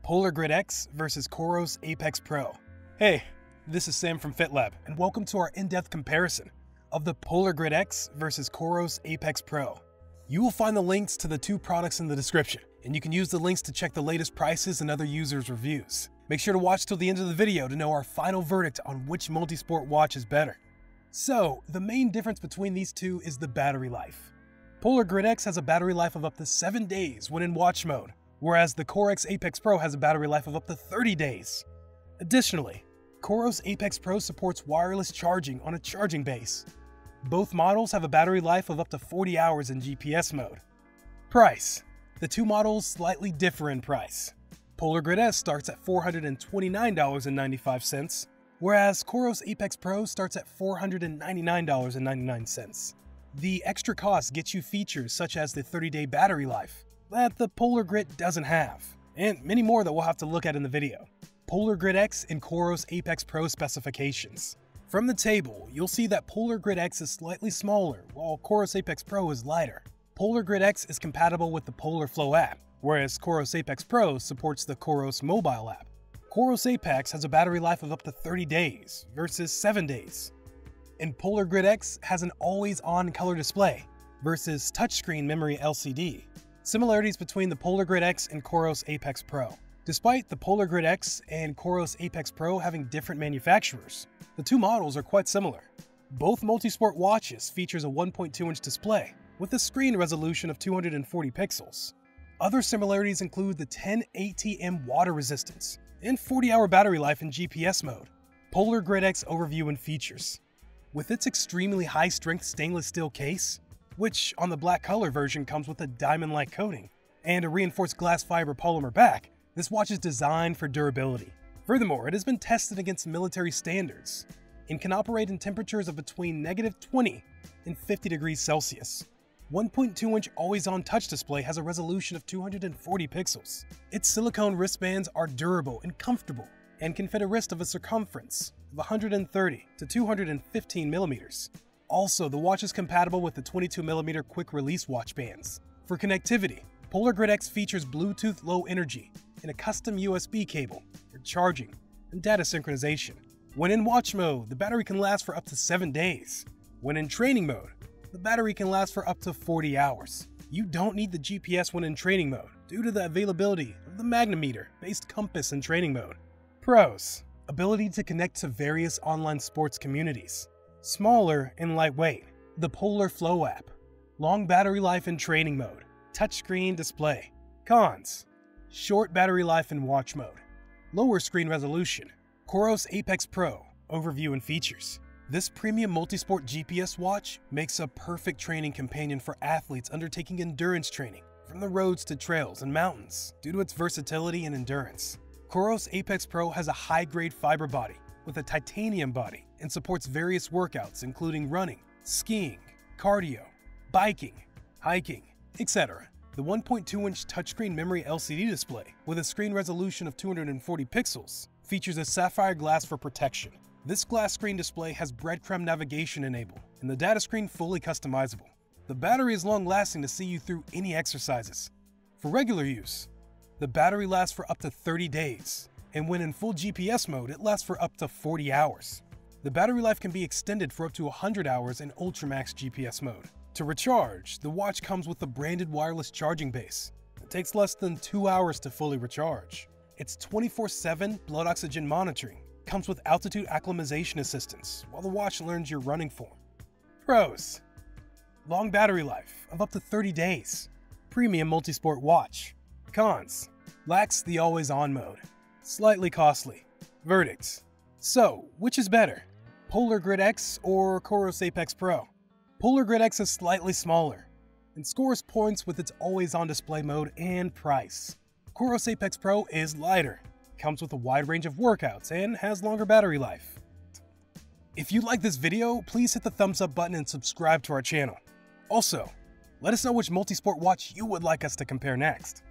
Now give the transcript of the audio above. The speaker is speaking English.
Polar Grid X versus Coros Apex Pro. Hey, this is Sam from FitLab, and welcome to our in-depth comparison of the Polar Grid X versus Coros Apex Pro. You will find the links to the two products in the description, and you can use the links to check the latest prices and other users' reviews. Make sure to watch till the end of the video to know our final verdict on which multi-sport watch is better. So, the main difference between these two is the battery life. Polar Grid X has a battery life of up to 7 days when in watch mode, whereas the Coros Apex Pro has a battery life of up to 30 days. Additionally, Coros Apex Pro supports wireless charging on a charging base. Both models have a battery life of up to 40 hours in GPS mode. Price. The two models slightly differ in price. Polar Grid S starts at $429.95, whereas Coros Apex Pro starts at $499.99. The extra cost gets you features such as the 30-day battery life that the Polar Grid doesn't have, and many more that we'll have to look at in the video. Polar Grid X and Coros Apex Pro specifications. From the table, you'll see that Polar Grid X is slightly smaller, while Coros Apex Pro is lighter. Polar Grid X is compatible with the Polar Flow app, whereas Coros Apex Pro supports the Coros mobile app. Coros Apex has a battery life of up to 30 days versus 7 days. And Polar Grid X has an always-on color display versus touchscreen memory LCD. Similarities between the Polar Grid X and Coros Apex Pro. Despite the Polar Grid X and Coros Apex Pro having different manufacturers, the two models are quite similar. Both multi-sport watches features a 1.2-inch display with a screen resolution of 240 pixels. Other similarities include the 10 ATM water resistance and 40-hour battery life in GPS mode. Polar Grid X overview and features. With its extremely high-strength stainless steel case, which on the black color version comes with a diamond-like coating, and a reinforced glass fiber polymer back, this watch is designed for durability. Furthermore, it has been tested against military standards and can operate in temperatures of between -20 and 50 degrees Celsius. 1.2-inch always-on touch display has a resolution of 240 pixels. Its silicone wristbands are durable and comfortable and can fit a wrist of a circumference of 130 to 215 millimeters. Also, the watch is compatible with the 22mm quick-release watch bands. For connectivity, Polar Grid X features Bluetooth Low Energy and a custom USB cable for charging and data synchronization. When in watch mode, the battery can last for up to 7 days. When in training mode, the battery can last for up to 40 hours. You don't need the GPS when in training mode due to the availability of the Magnemeter-based compass in training mode. Pros: ability to connect to various online sports communities. Smaller and lightweight. The Polar Flow app. Long battery life in training mode. Touchscreen display. Cons: short battery life in watch mode. Lower screen resolution. Coros Apex Pro. Overview and features. This premium multisport GPS watch makes a perfect training companion for athletes undertaking endurance training, from the roads to trails and mountains, due to its versatility and endurance. Coros Apex Pro has a high-grade fiber body with a titanium body and supports various workouts including running, skiing, cardio, biking, hiking, etc. The 1.2-inch touchscreen memory LCD display with a screen resolution of 240 pixels features a sapphire glass for protection. This glass screen display has breadcrumb navigation enabled and the data screen fully customizable. The battery is long-lasting to see you through any exercises. For regular use, the battery lasts for up to 30 days, and when in full GPS mode, it lasts for up to 40 hours. The battery life can be extended for up to 100 hours in Ultramax GPS mode. To recharge, the watch comes with a branded wireless charging base. It takes less than 2 hours to fully recharge. Its 24/7 blood oxygen monitoring comes with altitude acclimatization assistance while the watch learns your running form. Pros: long battery life of up to 30 days. Premium multisport watch. Cons: lacks the always-on mode. Slightly costly. Verdicts: so, which is better? Polar Grid X or Coros Apex Pro? Polar Grid X is slightly smaller and scores points with its always-on display mode and price. Coros Apex Pro is lighter, comes with a wide range of workouts, and has longer battery life. If you like this video, please hit the thumbs up button and subscribe to our channel. Also, let us know which multisport watch you would like us to compare next.